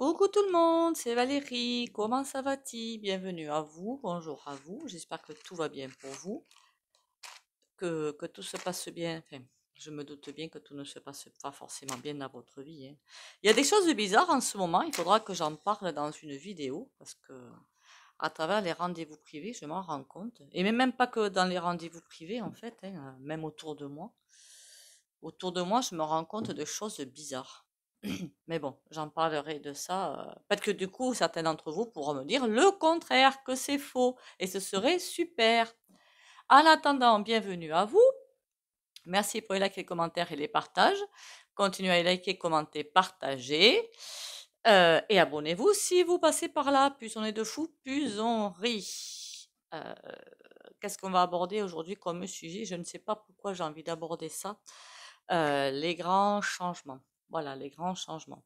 Coucou tout le monde, c'est Valérie. Comment ça va-t-il? Bienvenue à vous, bonjour à vous. J'espère que tout va bien pour vous, que tout se passe bien. Enfin, je me doute bien que tout ne se passe pas forcément bien dans votre vie, hein. Il y a des choses bizarres en ce moment, il faudra que j'en parle dans une vidéo parce que à travers les rendez-vous privés, je m'en rends compte. Et même pas que dans les rendez-vous privés en fait, hein, même autour de moi. Autour de moi, je me rends compte de choses bizarres. Mais bon, j'en parlerai de ça. Peut-être que du coup, certains d'entre vous pourront me dire le contraire, que c'est faux. Et ce serait super. En attendant, bienvenue à vous. Merci pour les likes, les commentaires et les partages. Continuez à liker, commenter, partager. Et abonnez-vous si vous passez par là. Plus on est de fous, plus on rit. Qu'est-ce qu'on va aborder aujourd'hui comme sujet? Je ne sais pas pourquoi j'ai envie d'aborder ça. Les grands changements. Voilà, les grands changements.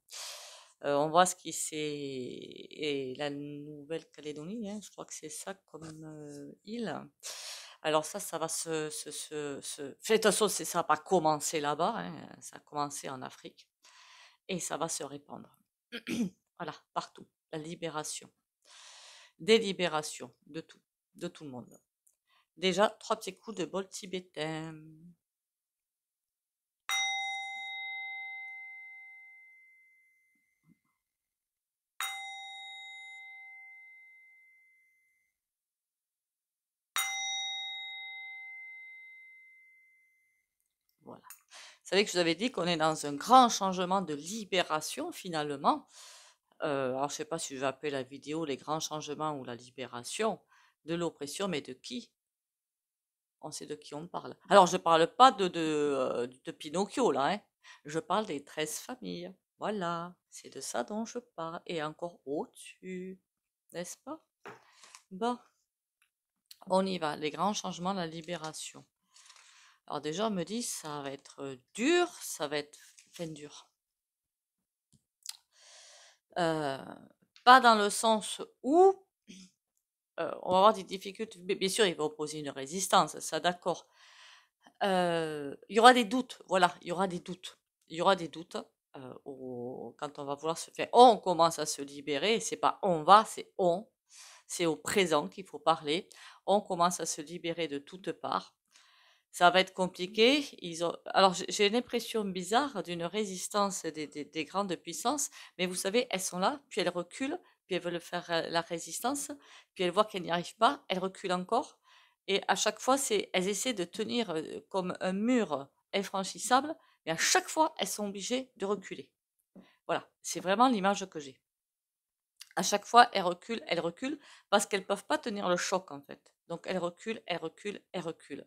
On voit ce qui c'est et la Nouvelle-Calédonie, hein, je crois que c'est ça comme île. Alors ça va de toute façon, ça n'a pas commencé là-bas, hein, ça a commencé en Afrique et ça va se répandre. Voilà, partout. La libération, des libérations de tout le monde. Déjà, trois petits coups de bol tibétain. Voilà. Vous savez que je vous avais dit qu'on est dans un grand changement de libération finalement. Alors je sais pas si je vais appeler la vidéo les grands changements ou la libération de l'oppression, mais de qui? On sait de qui on parle. Alors je parle pas de Pinocchio là, hein. Je parle des 13 familles. Voilà, c'est de ça dont je parle. Et encore au-dessus, n'est-ce pas? Bon, on y va. Les grands changements, la libération. Alors déjà, on me dit ça va être dur, ça va être fin dur. Euh, Pas dans le sens où on va avoir des difficultés. Bien sûr, il va opposer une résistance, ça d'accord. Il y aura des doutes, voilà, il y aura des doutes. Il y aura des doutes quand on va vouloir se faire. On commence à se libérer, c'est pas on va, c'est on. C'est au présent qu'il faut parler. On commence à se libérer de toutes parts. Ça va être compliqué. Alors, j'ai l'impression bizarre d'une résistance des grandes puissances, mais vous savez, elles sont là, puis elles reculent, puis elles veulent faire la résistance, puis elles voient qu'elles n'y arrivent pas, elles reculent encore, et à chaque fois, elles essaient de tenir comme un mur infranchissable, mais à chaque fois, elles sont obligées de reculer. Voilà, c'est vraiment l'image que j'ai. À chaque fois, elles reculent, parce qu'elles ne peuvent pas tenir le choc, en fait. Donc, elles reculent, elles reculent, elles reculent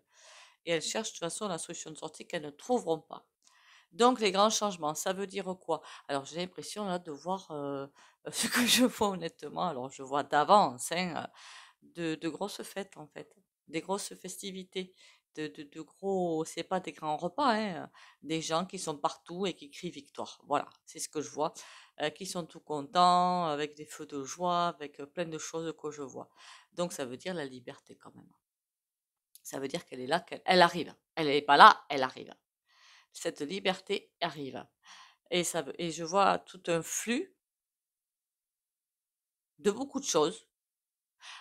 et elles cherchent de toute façon la solution de sortie qu'elles ne trouveront pas. Donc les grands changements, ça veut dire quoi? Alors j'ai l'impression là de voir ce que je vois honnêtement. Alors je vois d'avance hein, de grosses fêtes en fait, des grosses festivités, de gros, c'est pas des grands repas, hein, des gens qui sont partout et qui crient victoire. Voilà, c'est ce que je vois, qui sont tout contents, avec des feux de joie, avec plein de choses que je vois. Donc ça veut dire la liberté quand même. Ça veut dire qu'elle est là, qu'elle arrive. Elle n'est pas là, elle arrive. Cette liberté arrive. Et je vois tout un flux de beaucoup de choses.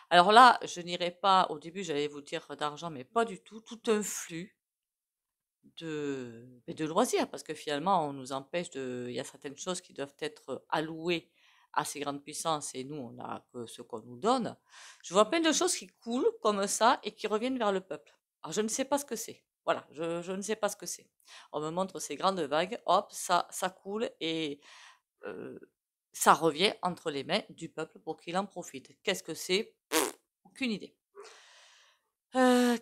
Alors là, je n'irai pas, au début j'allais vous dire d'argent, mais pas du tout. Tout un flux de loisirs, parce que finalement, on nous empêche il y a certaines choses qui doivent être allouées à ces grandes puissances, et nous, on n'a que ce qu'on nous donne. Je vois plein de choses qui coulent comme ça et qui reviennent vers le peuple. Alors, je ne sais pas ce que c'est. Voilà, je ne sais pas ce que c'est. On me montre ces grandes vagues, hop, ça coule et euh, ça revient entre les mains du peuple pour qu'il en profite. Qu'est-ce que c'est? Aucune idée.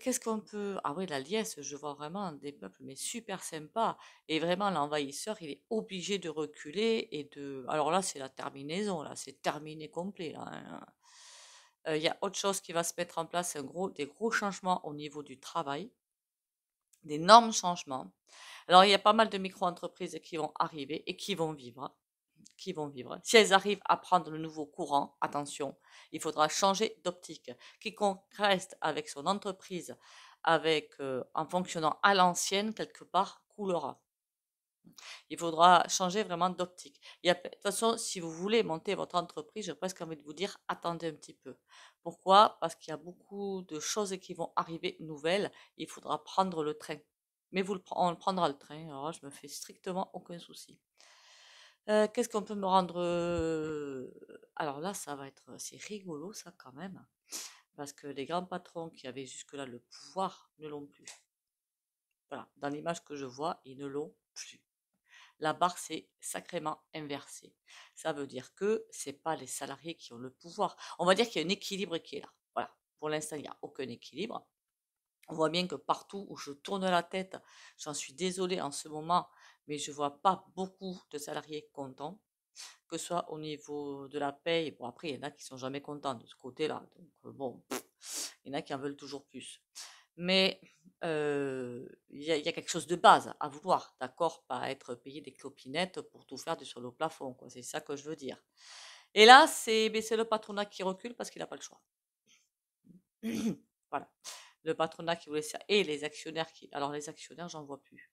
Qu'est-ce qu'on peut ah oui, la liesse, je vois vraiment des peuples, mais super sympas et vraiment l'envahisseur, il est obligé de reculer et de alors là, c'est la terminaison, là, c'est terminé complet, là, hein. Il y a autre chose qui va se mettre en place, des gros changements au niveau du travail, d'énormes changements. Alors, il y a pas mal de micro-entreprises qui vont arriver et qui vont vivre. Si elles arrivent à prendre le nouveau courant, attention, il faudra changer d'optique. Quiconque reste avec son entreprise, en fonctionnant à l'ancienne, quelque part, coulera. Il faudra changer vraiment d'optique. De toute façon, si vous voulez monter votre entreprise, j'ai presque envie de vous dire, attendez un petit peu. Pourquoi? Parce qu'il y a beaucoup de choses qui vont arriver nouvelles. Il faudra prendre le train. Mais on prendra le train. Alors là, je me fais strictement aucun souci. Qu'est-ce qu'on peut me rendre Alors là, ça va être, c'est rigolo ça quand même, parce que les grands patrons qui avaient jusque-là le pouvoir ne l'ont plus. Voilà, dans l'image que je vois, ils ne l'ont plus. La barre s'est sacrément inversée. Ça veut dire que c'est pas les salariés qui ont le pouvoir. On va dire qu'il y a un équilibre qui est là. Voilà. Pour l'instant, il n'y a aucun équilibre. On voit bien que partout où je tourne la tête, j'en suis désolée en ce moment, mais je vois pas beaucoup de salariés contents, que ce soit au niveau de la paye. Bon, après, il y en a qui sont jamais contents de ce côté-là. Donc, bon, il y en a qui en veulent toujours plus. Mais il y a quelque chose de base à vouloir, d'accord? Pas être payé des clopinettes pour tout faire sur le plafond, quoi. C'est ça que je veux dire. Et là, c'est le patronat qui recule parce qu'il n'a pas le choix. Voilà. Le patronat qui voulait ça. Et les actionnaires qui. Alors, les actionnaires, j'en vois plus.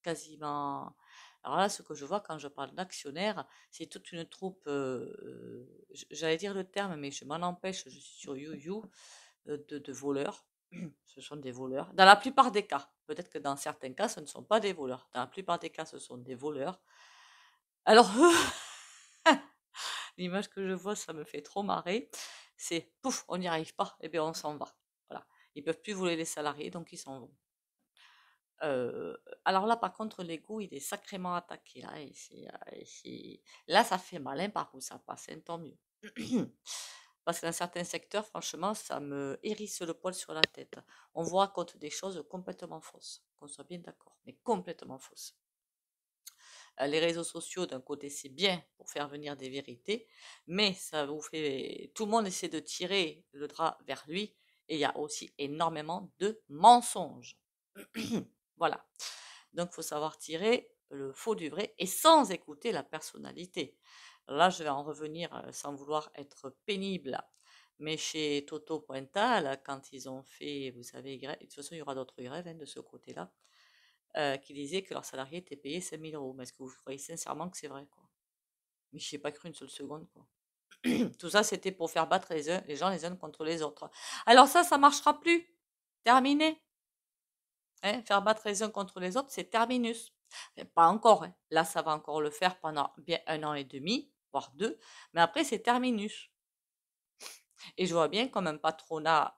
Quasiment. Alors là, ce que je vois quand je parle d'actionnaires, c'est toute une troupe. J'allais dire le terme, mais je m'en empêche, je suis sur YouYou, de voleurs. Ce sont des voleurs. Dans la plupart des cas. Peut-être que dans certains cas, ce ne sont pas des voleurs. Dans la plupart des cas, ce sont des voleurs. Alors, l'image que je vois, ça me fait trop marrer. C'est pouf, on n'y arrive pas, et bien on s'en va. Voilà. Ils peuvent plus voler les salariés, donc ils s'en vont. Euh, alors là, par contre, l'ego, il est sacrément attaqué. Là, là ça fait malin, par contre, ça passe, hein, tant mieux. Parce que dans certains secteurs, franchement, ça me hérisse le poil sur la tête. On vous raconte des choses complètement fausses, qu'on soit bien d'accord, mais complètement fausses. Les réseaux sociaux, d'un côté, c'est bien pour faire venir des vérités, mais ça vous fait. Tout le monde essaie de tirer le drap vers lui, et il y a aussi énormément de mensonges. Voilà. Donc, il faut savoir tirer le faux du vrai et sans écouter la personnalité. Là, je vais en revenir sans vouloir être pénible. Mais chez Toto Pointal, quand ils ont fait, vous savez, de toute façon, il y aura d'autres grèves, hein, de ce côté-là, qui disaient que leurs salariés étaient payés 5 000 euros. Mais est-ce que vous croyez sincèrement que c'est vrai, quoi? Mais je n'y ai pas cru une seule seconde, quoi. Tout ça, c'était pour faire battre les gens les uns contre les autres. Alors ça marchera plus. Terminé. Hein, faire battre les uns contre les autres, c'est terminus. Enfin, pas encore, hein. Là, ça va encore le faire pendant bien 1 an et demi, voire 2, mais après, c'est terminus. Et je vois bien comme un patronat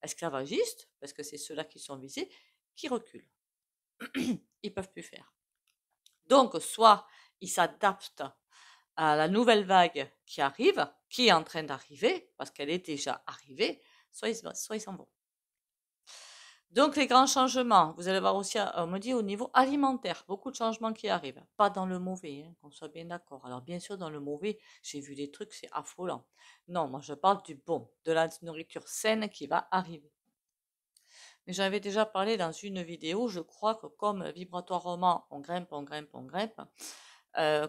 esclavagiste, parce que c'est ceux-là qui sont visés, qui reculent. Ils peuvent plus faire. Donc, soit ils s'adaptent à la nouvelle vague qui arrive, qui est en train d'arriver, parce qu'elle est déjà arrivée, soit ils s'en vont. Donc les grands changements, vous allez voir aussi, on me dit au niveau alimentaire, beaucoup de changements qui arrivent. Pas dans le mauvais, hein, qu'on soit bien d'accord. Alors bien sûr, dans le mauvais, j'ai vu des trucs, c'est affolant. Non, moi je parle du bon, de la nourriture saine qui va arriver. Mais j'avais déjà parlé dans une vidéo, je crois que comme vibratoirement, on grimpe, on grimpe, on grimpe,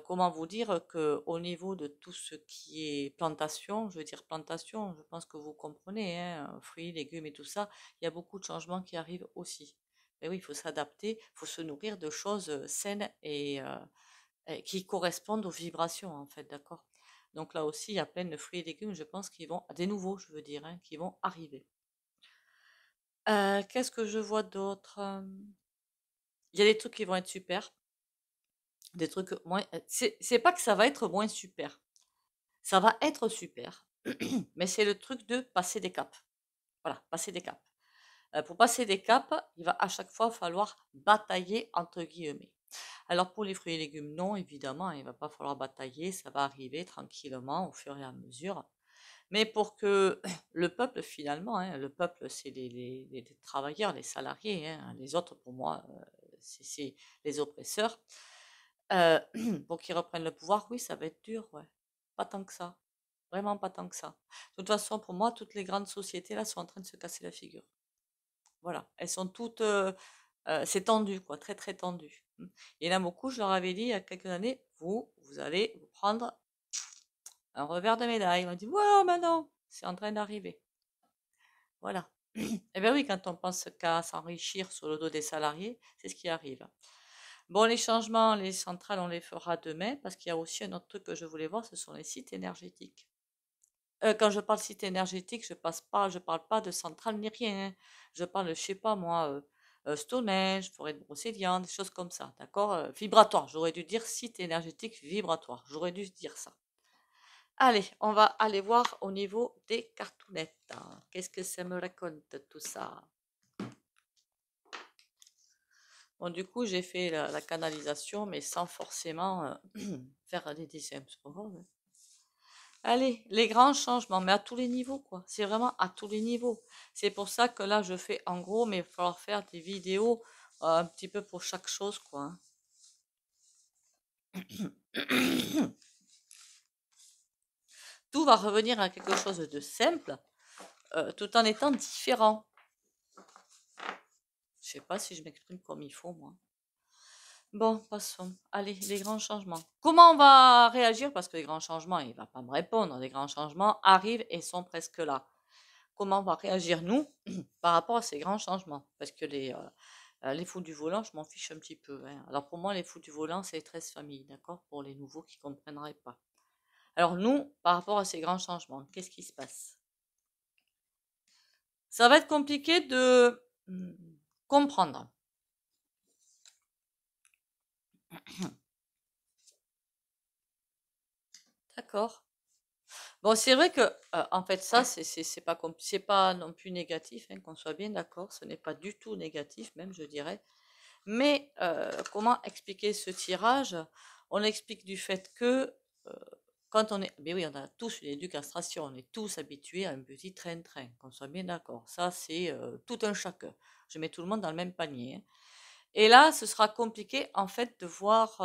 comment vous dire que au niveau de tout ce qui est plantation, je veux dire plantation, je pense que vous comprenez, hein, fruits, légumes et tout ça, il y a beaucoup de changements qui arrivent aussi. Mais oui, il faut s'adapter, il faut se nourrir de choses saines et qui correspondent aux vibrations, en fait, d'accord? Donc là aussi, il y a plein de fruits et légumes, je pense, qui vont, des nouveaux, je veux dire, hein, qui vont arriver. Qu'est-ce que je vois d'autre? Il y a des trucs qui vont être super, des trucs moins. C'est pas que ça va être moins super. Ça va être super, mais c'est le truc de passer des caps. Voilà, passer des caps. Pour passer des caps, il va à chaque fois falloir batailler entre guillemets. Alors pour les fruits et légumes, non, évidemment, il ne va pas falloir batailler, ça va arriver tranquillement au fur et à mesure. Mais pour que le peuple, finalement, hein, le peuple, c'est les travailleurs, les salariés, hein, les autres, pour moi, c'est les oppresseurs, euh, pour qu'ils reprennent le pouvoir, oui, ça va être dur, ouais. Pas tant que ça. Vraiment pas tant que ça. De toute façon, pour moi, toutes les grandes sociétés là sont en train de se casser la figure. Voilà, elles sont toutes, c'est tendu, quoi, très très tendu. Il y en a beaucoup, je leur avais dit il y a quelques années, vous allez vous prendre un revers de médaille. Ils m'ont dit, ouais, mais non, c'est en train d'arriver. Voilà. Eh bien oui, quand on pense qu'à s'enrichir sur le dos des salariés, c'est ce qui arrive. Bon, les changements, les centrales, on les fera demain parce qu'il y a aussi un autre truc que je voulais voir, ce sont les sites énergétiques. Quand je parle site énergétique, je parle pas de centrale ni rien, hein. Je parle, je sais pas moi, Stonehenge, forêt de Brocéliande, des choses comme ça, d'accord? Vibratoire. J'aurais dû dire site énergétique vibratoire. J'aurais dû dire ça. Allez, on va aller voir au niveau des cartounettes. Qu'est-ce que ça me raconte tout ça? Bon, du coup, j'ai fait la canalisation, mais sans forcément faire des dessins. C'est pas grave, hein. Allez, les grands changements, mais à tous les niveaux, quoi. C'est vraiment à tous les niveaux. C'est pour ça que là, je fais en gros, mais il va falloir faire des vidéos un petit peu pour chaque chose, quoi, hein. Tout va revenir à quelque chose de simple, tout en étant différent. Je sais pas si je m'exprime comme il faut, moi. Bon, passons. Allez, les grands changements. Comment on va réagir? Parce que les grands changements, il va pas me répondre. Les grands changements arrivent et sont presque là. Comment on va réagir, nous, par rapport à ces grands changements? Parce que les fous du volant, je m'en fiche un petit peu, hein. Alors pour moi, les fous du volant, c'est 13 familles, d'accord? Pour les nouveaux qui ne comprendraient pas. Alors nous, par rapport à ces grands changements, qu'est-ce qui se passe? Ça va être compliqué de comprendre. D'accord. Bon, c'est vrai que, en fait, ça, c'est pas non plus négatif, hein, qu'on soit bien d'accord. Ce n'est pas du tout négatif, même, je dirais. Mais comment expliquer ce tirage? On explique du fait que euh, quand on est, mais oui, on a tous une éducation, on est tous habitués à un petit train-train, qu'on soit bien d'accord. Ça, c'est tout un chacun. Je mets tout le monde dans le même panier, hein. Et là, ce sera compliqué en fait de voir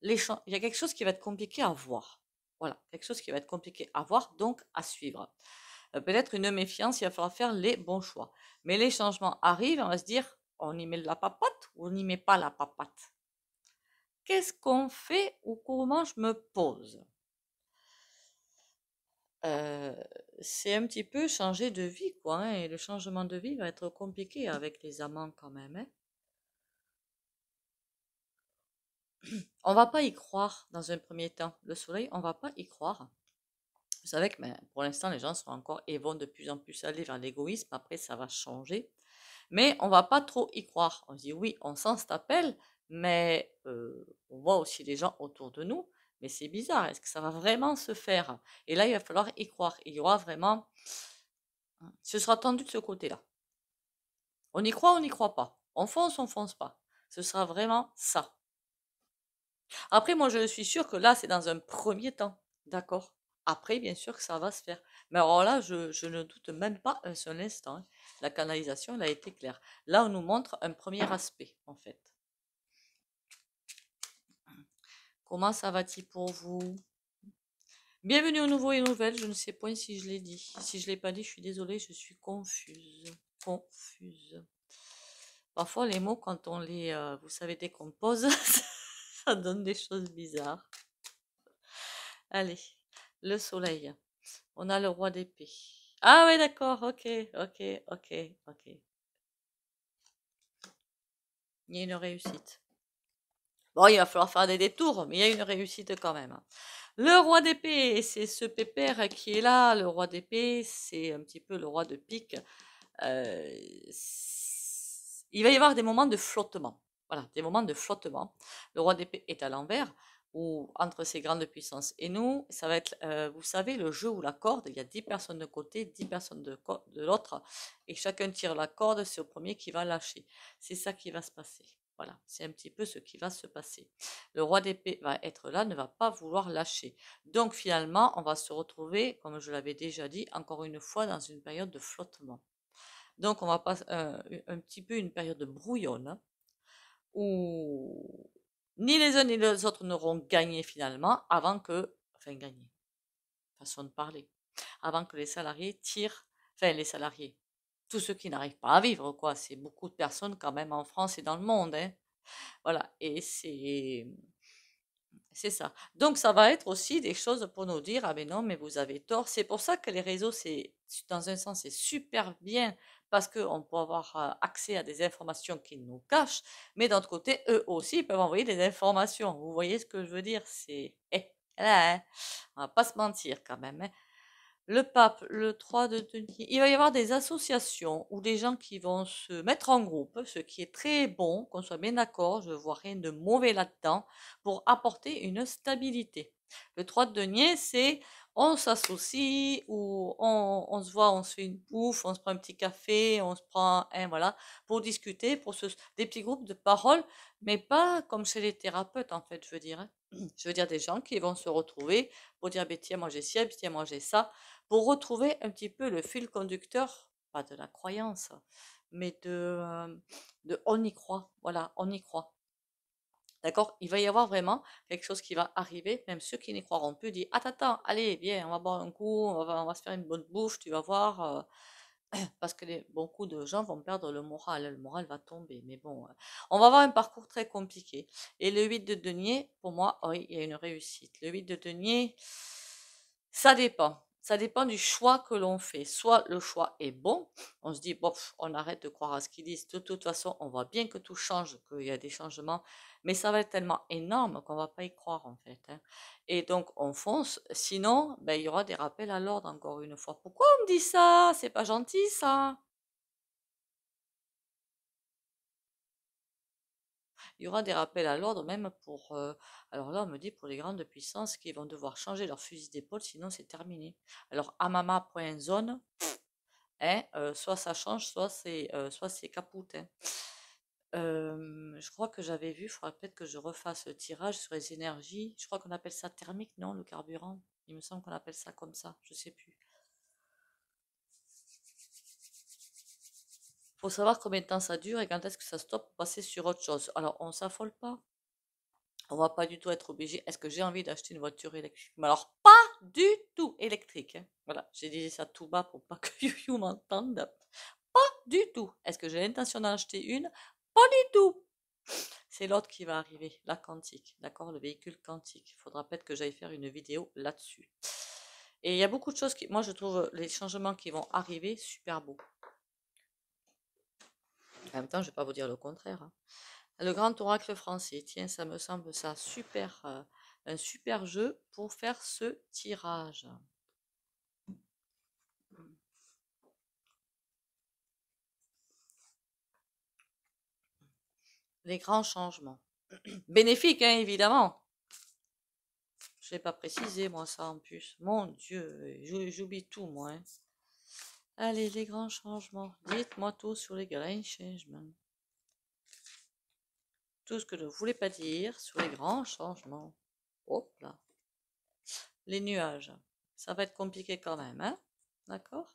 les champs. Il y a quelque chose qui va être compliqué à voir. Voilà, quelque chose qui va être compliqué à voir, donc à suivre. Peut-être une méfiance, il va falloir faire les bons choix. Mais les changements arrivent, on va se dire, on y met la papate ou on n'y met pas la papate? Qu'est-ce qu'on fait ou comment je me pose? Euh, c'est un petit peu changer de vie, quoi, hein, et le changement de vie va être compliqué avec les amants quand même, hein. On va pas y croire dans un premier temps. Le soleil, on va pas y croire. Vous savez que pour l'instant, les gens sont encore et vont de plus en plus aller vers l'égoïsme. Après, ça va changer. Mais on va pas trop y croire. On se dit oui, on sent cet appel, mais on voit aussi les gens autour de nous. Mais c'est bizarre, est-ce que ça va vraiment se faire? Et là, il va falloir y croire. Il y aura vraiment... Ce sera tendu de ce côté-là. On y croit, on n'y croit pas. On fonce pas. Ce sera vraiment ça. Après, moi, je suis sûre que là, c'est dans un premier temps. D'accord? Après, bien sûr que ça va se faire. Mais alors là, je ne doute même pas un seul instant, hein. La canalisation, elle a été claire. Là, on nous montre un premier aspect, en fait. Comment ça va-t-il pour vous? Bienvenue aux nouveaux et nouvelles. Je ne sais point si je l'ai dit. Si je ne l'ai pas dit, je suis désolée, je suis confuse. Confuse. Parfois, les mots, quand on les, vous savez, décompose, ça donne des choses bizarres. Allez, le soleil. On a le roi d'épée. Ah oui, d'accord, ok, ok, ok, ok. Il y a une réussite. Bon, il va falloir faire des détours, mais il y a une réussite quand même. Le roi d'épée, c'est ce pépère qui est là. Le roi d'épée, c'est un petit peu le roi de pique. Euh, il va y avoir des moments de flottement. Voilà, des moments de flottement. Le roi d'épée est à l'envers, ou entre ces grandes puissances. Et nous, ça va être, vous savez, le jeu où la corde, il y a 10 personnes de côté, 10 personnes de l'autre, et chacun tire la corde, c'est au premier qui va lâcher. C'est ça qui va se passer. Voilà, c'est un petit peu ce qui va se passer. Le roi d'épée va être là, ne va pas vouloir lâcher. Donc finalement, on va se retrouver, comme je l'avais déjà dit, encore une fois dans une période de flottement. Donc on va passer un petit peu une période brouillonne, hein, où ni les uns ni les autres n'auront gagné finalement avant que, enfin gagné, façon de parler, avant que les salariés tirent, enfin les salariés, tous ceux qui n'arrivent pas à vivre, quoi. C'est beaucoup de personnes quand même en France et dans le monde, hein. Voilà, et C'est ça. Donc ça va être aussi des choses pour nous dire: «Ah mais non, mais vous avez tort». C'est pour ça que les réseaux, c'est dans un sens, c'est super bien parce qu'on peut avoir, accès à des informations qu'ils nous cachent, mais d'un autre côté, eux aussi, ils peuvent envoyer des informations. Vous voyez ce que je veux dire? Là, hein, on va pas se mentir quand même, hein. Le pape, le 3 de denier, il va y avoir des associations ou des gens qui vont se mettre en groupe, ce qui est très bon, qu'on soit bien d'accord, je vois rien de mauvais là-dedans, pour apporter une stabilité. Le 3 de denier, c'est on s'associe ou on se voit, on se fait une bouffe, on se prend un petit café, on se prend un, voilà, pour discuter, des petits groupes de parole, mais pas comme chez les thérapeutes, en fait, je veux dire, hein. Je veux dire des gens qui vont se retrouver pour dire, ben, tiens, moi j'ai ci, tiens, moi j'ai ça, pour retrouver un petit peu le fil conducteur, pas de la croyance, mais de on y croit. Voilà, on y croit. D'accord? Il va y avoir vraiment quelque chose qui va arriver, même ceux qui n'y croiront plus disent, attends, attends, allez, viens, on va boire un coup, on va se faire une bonne bouffe, tu vas voir. Parce que beaucoup de gens vont perdre le moral va tomber. Mais bon, on va avoir un parcours très compliqué. Et le 8 de denier, pour moi, oui, il y a une réussite. Le 8 de denier, ça dépend. Ça dépend du choix que l'on fait. Soit le choix est bon, on se dit, bon, on arrête de croire à ce qu'ils disent. De toute façon, on voit bien que tout change, qu'il y a des changements, mais ça va être tellement énorme qu'on va pas y croire en fait, hein. Et donc, on fonce. Sinon, ben, il y aura des rappels à l'ordre encore une fois. Pourquoi on me dit ça? C'est pas gentil ça. Il y aura des rappels à l'ordre même pour... alors là, on me dit pour les grandes puissances qui vont devoir changer leur fusil d'épaule, sinon c'est terminé. Alors, amama.zone, hein, soit ça change, soit c'est capoute, hein. Je crois que j'avais vu, il faudra peut-être que je refasse le tirage sur les énergies. Je crois qu'on appelle ça thermique, non, le carburant? Il me semble qu'on appelle ça comme ça, je sais plus. Faut savoir combien de temps ça dure et quand est-ce que ça stoppe pour passer sur autre chose. Alors, on s'affole pas. On va pas du tout être obligé. Est-ce que j'ai envie d'acheter une voiture électrique? Mais alors, pas du tout électrique, hein. Voilà, j'ai dit ça tout bas pour pas que You m'entende. Pas du tout. Est-ce que j'ai l'intention d'en acheter une? Pas du tout. C'est l'autre qui va arriver, la quantique, d'accord? Le véhicule quantique. Il faudra peut-être que j'aille faire une vidéo là-dessus. Et il y a beaucoup de choses qui, moi, je trouve les changements qui vont arriver super beaux. En même temps, je ne vais pas vous dire le contraire, hein. Le grand oracle français, tiens, ça me semble ça super, un super jeu pour faire ce tirage. Les grands changements. Bénéfique, hein, évidemment. Je n'ai pas précisé, moi, ça en plus. Mon Dieu, j'oublie tout, moi, hein. Allez, les grands changements. Dites-moi tout sur les grands changements. Tout ce que je ne voulais pas dire sur les grands changements. Hop là. Les nuages. Ça va être compliqué quand même, hein? D'accord?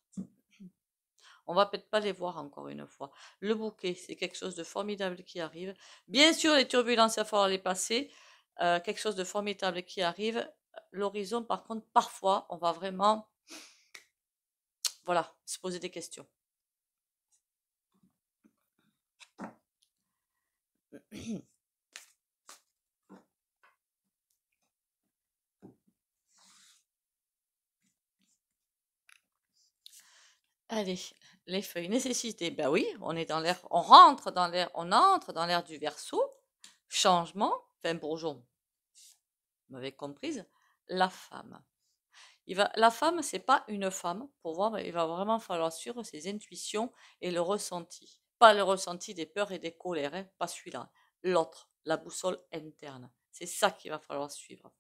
On va peut-être pas les voir encore une fois. Le bouquet, c'est quelque chose de formidable qui arrive. Bien sûr, les turbulences, il va falloir les passer. Quelque chose de formidable qui arrive. L'horizon, par contre, parfois, on va vraiment, voilà, se poser des questions. Allez, les feuilles. Nécessité. Ben oui, on est dans l'air, on rentre dans l'air, on entre dans l'air du Verseau. Changement, enfin bourgeon, vous m'avez comprise, la femme. La femme, c'est pas une femme. Pour voir, il va vraiment falloir suivre ses intuitions et le ressenti. Pas le ressenti des peurs et des colères, hein, pas celui-là. L'autre, la boussole interne. C'est ça qu'il va falloir suivre.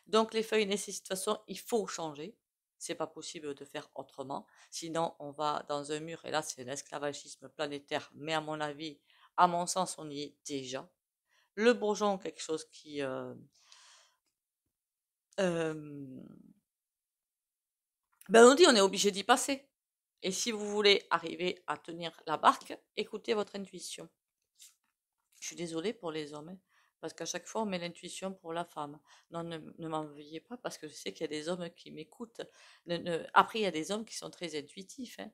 Donc les feuilles nécessitent, de toute façon, il faut changer. C'est pas possible de faire autrement. Sinon, on va dans un mur, et là, c'est l'esclavagisme planétaire. Mais à mon avis, à mon sens, on y est déjà. Le bourgeon, quelque chose qui... euh, ben on dit on est obligé d'y passer. Et si vous voulez arriver à tenir la barque, écoutez votre intuition. Je suis désolée pour les hommes, hein, parce qu'à chaque fois on met l'intuition pour la femme. Non, ne m'en veuillez pas, parce que je sais qu'il y a des hommes qui m'écoutent. Après, il y a des hommes qui sont très intuitifs, hein,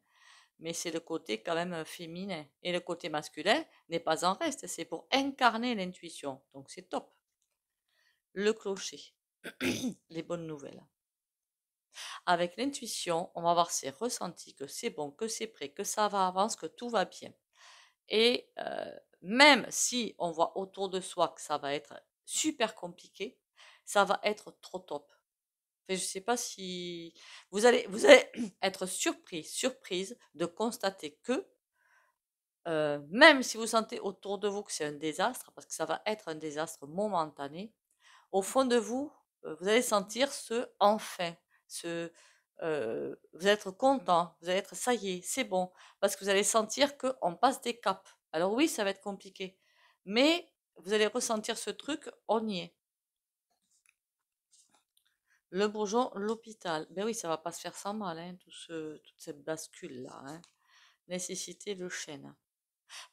mais c'est le côté quand même féminin. Et le côté masculin n'est pas en reste, c'est pour incarner l'intuition. Donc c'est top. le clocher, les bonnes nouvelles. Avec l'intuition, on va avoir ces ressentis que c'est bon, que c'est prêt, que ça va avancer, que tout va bien. Et même si on voit autour de soi que ça va être super compliqué, ça va être trop top. Enfin, je ne sais pas si vous allez être surprise de constater que même si vous sentez autour de vous que c'est un désastre, parce que ça va être un désastre momentané, au fond de vous, vous allez sentir ce enfin, ce vous allez être content, vous allez être ça y est, c'est bon, parce que vous allez sentir qu'on passe des caps. Alors oui, ça va être compliqué, mais vous allez ressentir ce truc, on y est. Le bourgeon, l'hôpital. Ben oui, ça va pas se faire sans mal, hein, toute cette bascule-là. Hein. Nécessité, le chêne.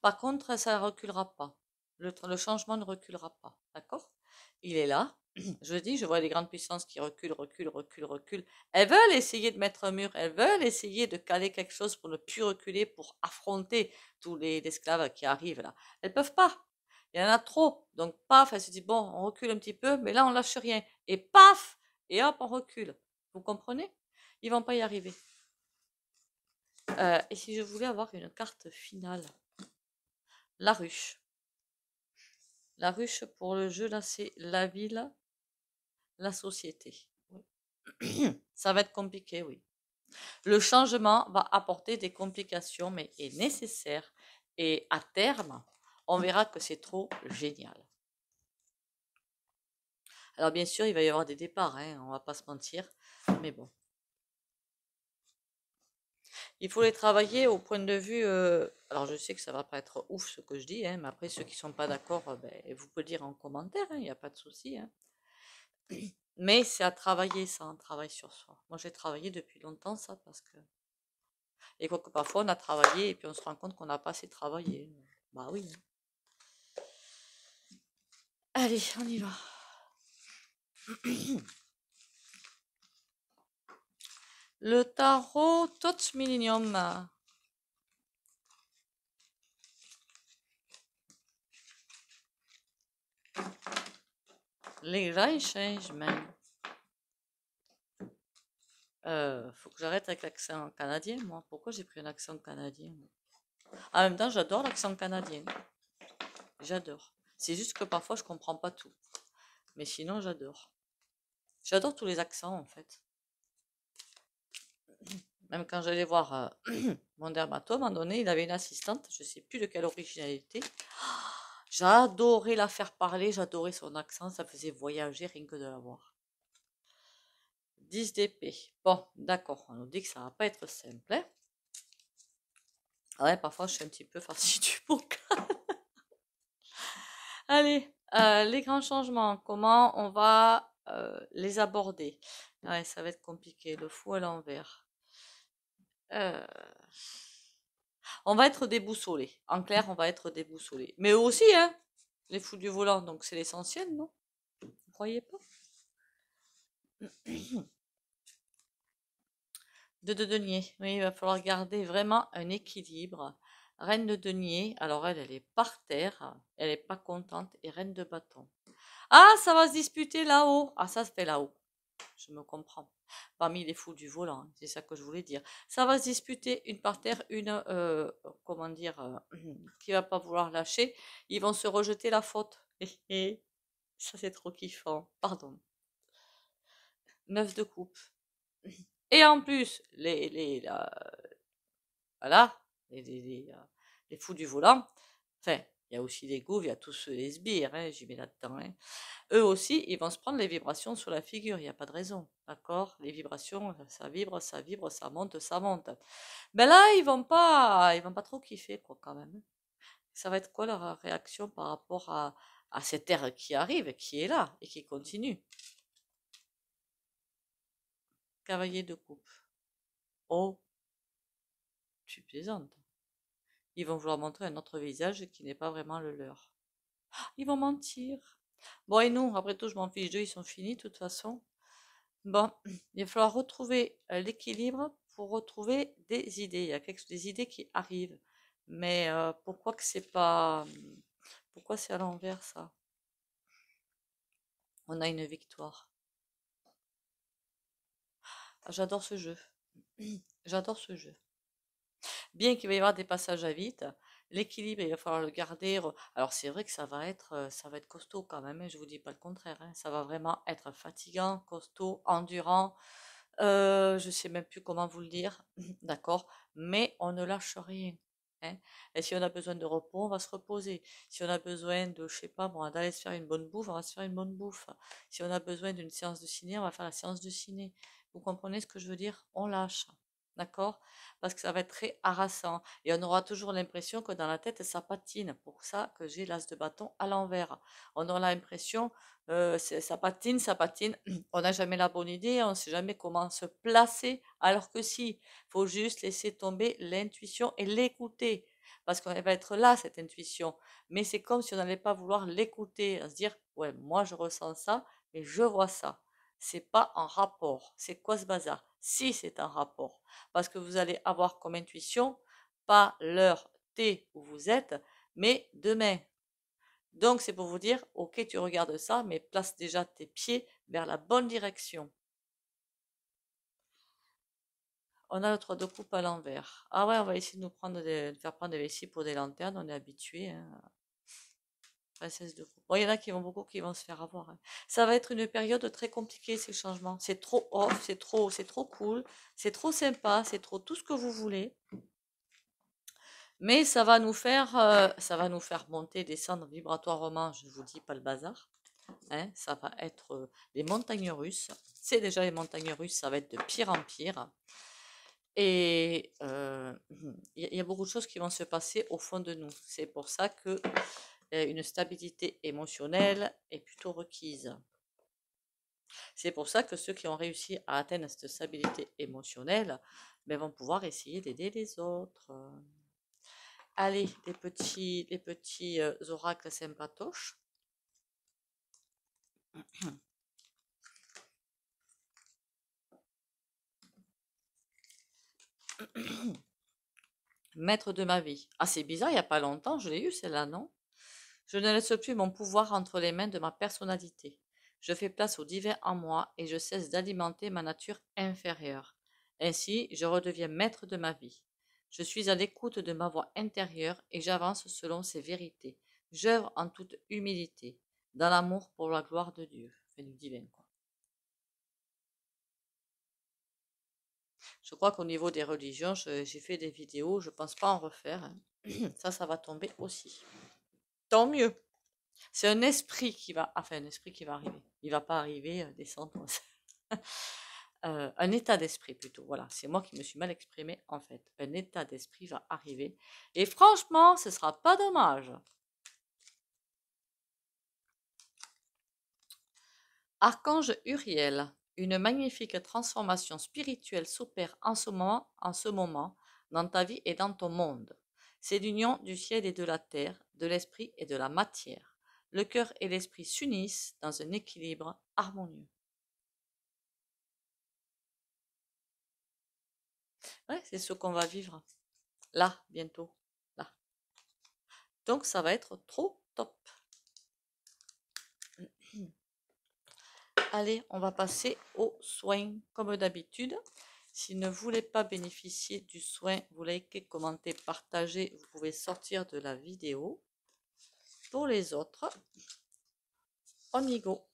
Par contre, ça ne reculera pas. Le changement ne reculera pas. D'accord? Il est là. Je dis, je vois les grandes puissances qui reculent, reculent, reculent, reculent. Elles veulent essayer de mettre un mur. Elles veulent essayer de caler quelque chose pour ne plus reculer, pour affronter tous les esclaves qui arrivent là. Elles peuvent pas. Il y en a trop. Donc, paf, elles se disent, bon, on recule un petit peu, mais là, on lâche rien. Et paf! Et hop, on recule. Vous comprenez? Ils vont pas y arriver. Et si je voulais avoir une carte finale? La ruche. La ruche pour le jeu, là, c'est la ville, la société. Ça va être compliqué, oui. Le changement va apporter des complications, mais est nécessaire. Et à terme, on verra que c'est trop génial. Alors bien sûr, il va y avoir des départs, hein, on va pas se mentir, mais bon. Il faut les travailler au point de vue. Alors je sais que ça va pas être ouf ce que je dis, hein, mais après ceux qui sont pas d'accord, ben, vous pouvez le dire en commentaire, il n'y a pas de souci. Hein. Mais c'est à travailler ça, un travail sur soi. Moi j'ai travaillé depuis longtemps ça parce que. Et quoique parfois on a travaillé et puis on se rend compte qu'on n'a pas assez travaillé. Bah oui. Allez, on y va. Le tarot Touch Millennium. Les grands changements. Faut que j'arrête avec l'accent canadien, moi. Pourquoi j'ai pris un accent canadien? En même temps, j'adore l'accent canadien. J'adore. C'est juste que parfois, je comprends pas tout. Mais sinon, j'adore. J'adore tous les accents, en fait. Même quand j'allais voir mon dermato, à un moment donné, il avait une assistante, je sais plus de quelle originalité. J'adorais la faire parler, j'adorais son accent, ça faisait voyager rien que de la voir. 10 d'épée. Bon, d'accord, on nous dit que ça va pas être simple. Hein. Ouais, parfois je suis un petit peu farcie du bocal. Allez, les grands changements, comment on va les aborder? Ouais, ça va être compliqué, le fou à l'envers. On va être déboussolés. En clair, on va être déboussolés. Mais eux aussi, hein, les fous du volant, donc c'est l'essentiel, non? Vous croyez pas? De denier. Oui, il va falloir garder vraiment un équilibre. Reine de denier, alors elle est par terre, elle est pas contente, et reine de bâton. Ah, ça va se disputer là-haut. Ah, ça se fait là-haut. Je me comprends. Parmi les fous du volant, hein, c'est ça que je voulais dire. Ça va se disputer une par terre, une, comment dire, qui va pas vouloir lâcher. Ils vont se rejeter la faute. Et ça, c'est trop kiffant. Pardon. 9 de coupe. Et en plus, voilà, les fous du volant. Enfin, il y a aussi les gouves, il y a tous les sbires, hein, j'y mets là-dedans. Hein. Eux aussi, ils vont se prendre les vibrations sur la figure, il n'y a pas de raison. D'accord? Les vibrations, ça vibre, ça monte, ça monte. Ben là, ils vont pas trop kiffer, quoi, quand même. Ça va être quoi leur réaction par rapport à cette ère qui arrive, qui est là et qui continue? Cavalier de coupe. Oh, tu plaisantes. Ils vont vouloir montrer un autre visage qui n'est pas vraiment le leur. Ils vont mentir. Bon, et nous, après tout, je m'en fiche d'eux, ils sont finis, de toute façon. Bon, il va falloir retrouver l'équilibre pour retrouver des idées. Il y a des idées qui arrivent. Mais pourquoi que c'est pas. Pourquoi c'est à l'envers, ça? On a une victoire. Ah, j'adore ce jeu. J'adore ce jeu. Bien qu'il va y avoir des passages à vide, l'équilibre, il va falloir le garder. Alors c'est vrai que ça va être costaud quand même, hein, je vous dis pas le contraire, hein. Ça va vraiment être fatigant, costaud, endurant. Je sais même plus comment vous le dire, d'accord, mais on ne lâche rien, hein. Et si on a besoin de repos, on va se reposer. Si on a besoin de, je sais pas, bon, d'aller se faire une bonne bouffe, on va se faire une bonne bouffe. Si on a besoin d'une séance de ciné, on va faire la séance de ciné. Vous comprenez ce que je veux dire? On lâche, d'accord? Parce que ça va être très harassant et on aura toujours l'impression que dans la tête, ça patine. Pour ça que j'ai l'as de bâton à l'envers. On aura l'impression, ça patine, ça patine. On n'a jamais la bonne idée, on ne sait jamais comment se placer, alors que si, il faut juste laisser tomber l'intuition et l'écouter, parce qu'elle va être là, cette intuition, mais c'est comme si on n'allait pas vouloir l'écouter, à se dire, ouais, moi je ressens ça, et je vois ça. C'est pas en rapport. C'est quoi ce bazar? Si c'est un rapport, parce que vous allez avoir comme intuition, pas l'heure T où vous êtes, mais demain. Donc, c'est pour vous dire, ok, tu regardes ça, mais place déjà tes pieds vers la bonne direction. On a le 3 de coupe à l'envers. Ah ouais, on va essayer de de faire prendre des vessies pour des lanternes, on est habitué, hein. Princesse de coupe. Bon, il y en a qui vont beaucoup qui vont se faire avoir, hein. Ça va être une période très compliquée, ces changements. C'est trop off, c'est trop cool, c'est trop sympa, c'est trop tout ce que vous voulez. Mais ça va nous faire monter, descendre vibratoirement, je ne vous dis pas le bazar, hein, ça va être les montagnes russes. C'est déjà les montagnes russes, ça va être de pire en pire. Et il y a beaucoup de choses qui vont se passer au fond de nous. C'est pour ça que une stabilité émotionnelle est plutôt requise. C'est pour ça que ceux qui ont réussi à atteindre cette stabilité émotionnelle ben, vont pouvoir essayer d'aider les autres. Allez, les petits oracles sympatoches. Maître de ma vie. Ah, c'est bizarre, il n'y a pas longtemps, je l'ai eu celle-là, non? Je ne laisse plus mon pouvoir entre les mains de ma personnalité. Je fais place au divin en moi et je cesse d'alimenter ma nature inférieure. Ainsi, je redeviens maître de ma vie. Je suis à l'écoute de ma voix intérieure et j'avance selon ses vérités. J'œuvre en toute humilité, dans l'amour pour la gloire de Dieu. Fait du divin, quoi. Je crois qu'au niveau des religions, j'ai fait des vidéos, je pense pas en refaire, hein. Ça va tomber aussi. Tant mieux. C'est un esprit qui va, enfin un esprit qui va arriver. Il va pas arriver, descendre. Un état d'esprit plutôt. Voilà, c'est moi qui me suis mal exprimée en fait. Un état d'esprit va arriver. Et franchement, ce sera pas dommage. Archange Uriel, une magnifique transformation spirituelle s'opère en ce moment, dans ta vie et dans ton monde. C'est l'union du ciel et de la terre, de l'esprit et de la matière. Le cœur et l'esprit s'unissent dans un équilibre harmonieux. Ouais, c'est ce qu'on va vivre là, bientôt. Là. Donc, ça va être trop top. Allez, on va passer aux soins comme d'habitude. Si vous ne voulez pas bénéficier du soin, vous likez, commentez, partagez. Vous pouvez sortir de la vidéo. Pour les autres, on y go.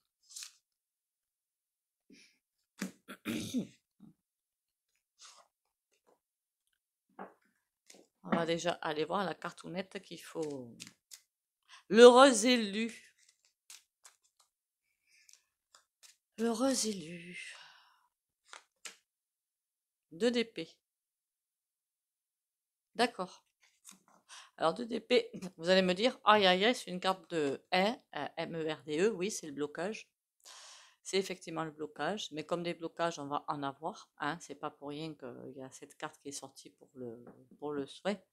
On va déjà aller voir la cartoonette qu'il faut. L'heureux élu. L'heureux élu. 2 d'épée. D'accord. Alors 2 d'épée, vous allez me dire, aïe aïe aïe, c'est une carte de MERDE, oui, c'est le blocage. C'est effectivement le blocage, mais comme des blocages, on va en avoir, hein, c'est pas pour rien qu'il y a cette carte qui est sortie pour le souhait.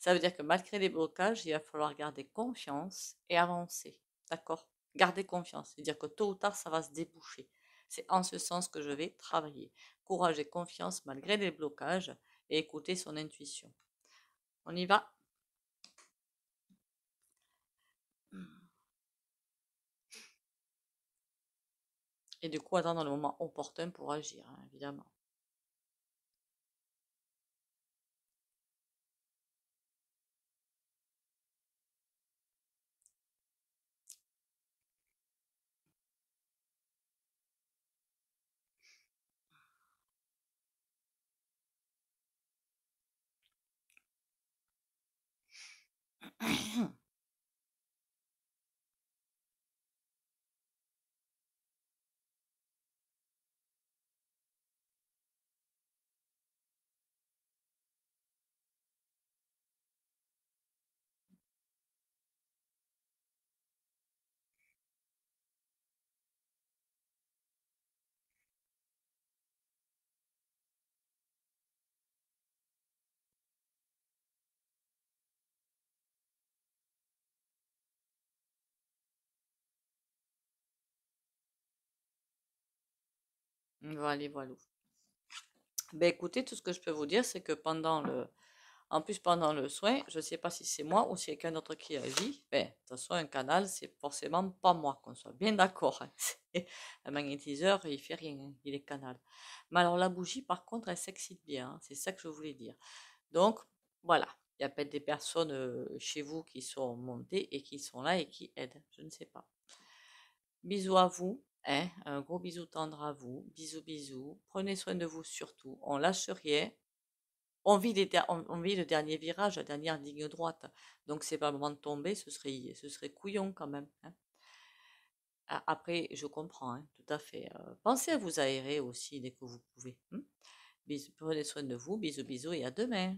Ça veut dire que malgré les blocages, il va falloir garder confiance et avancer, d'accord? Garder confiance, c'est-à-dire que tôt ou tard, ça va se déboucher. C'est en ce sens que je vais travailler. Courage et confiance malgré les blocages et écouter son intuition. On y va. Et du coup, attendre le moment opportun pour agir, hein, évidemment. Voilà, voilà. Ben écoutez, tout ce que je peux vous dire, c'est que en plus pendant le soin, je ne sais pas si c'est moi ou si c'est quelqu'un d'autre qui agit. Ben, de toute façon, un canal, c'est forcément pas moi, qu'on soit bien d'accord, hein. Un magnétiseur, il fait rien, hein, il est canal. Mais alors la bougie, par contre, elle s'excite bien, hein, c'est ça que je voulais dire. Donc, voilà, il y a peut-être des personnes chez vous qui sont montées et qui sont là et qui aident, je ne sais pas. Bisous à vous, hein, un gros bisou tendre à vous, bisous bisous, prenez soin de vous surtout, on lâche rien, on vit le dernier virage, la dernière ligne droite, donc c'est pas le moment de tomber, ce serait couillon quand même, hein. Après, je comprends, hein, tout à fait. Pensez à vous aérer aussi dès que vous pouvez, hein. Bisous, prenez soin de vous, bisous bisous et à demain.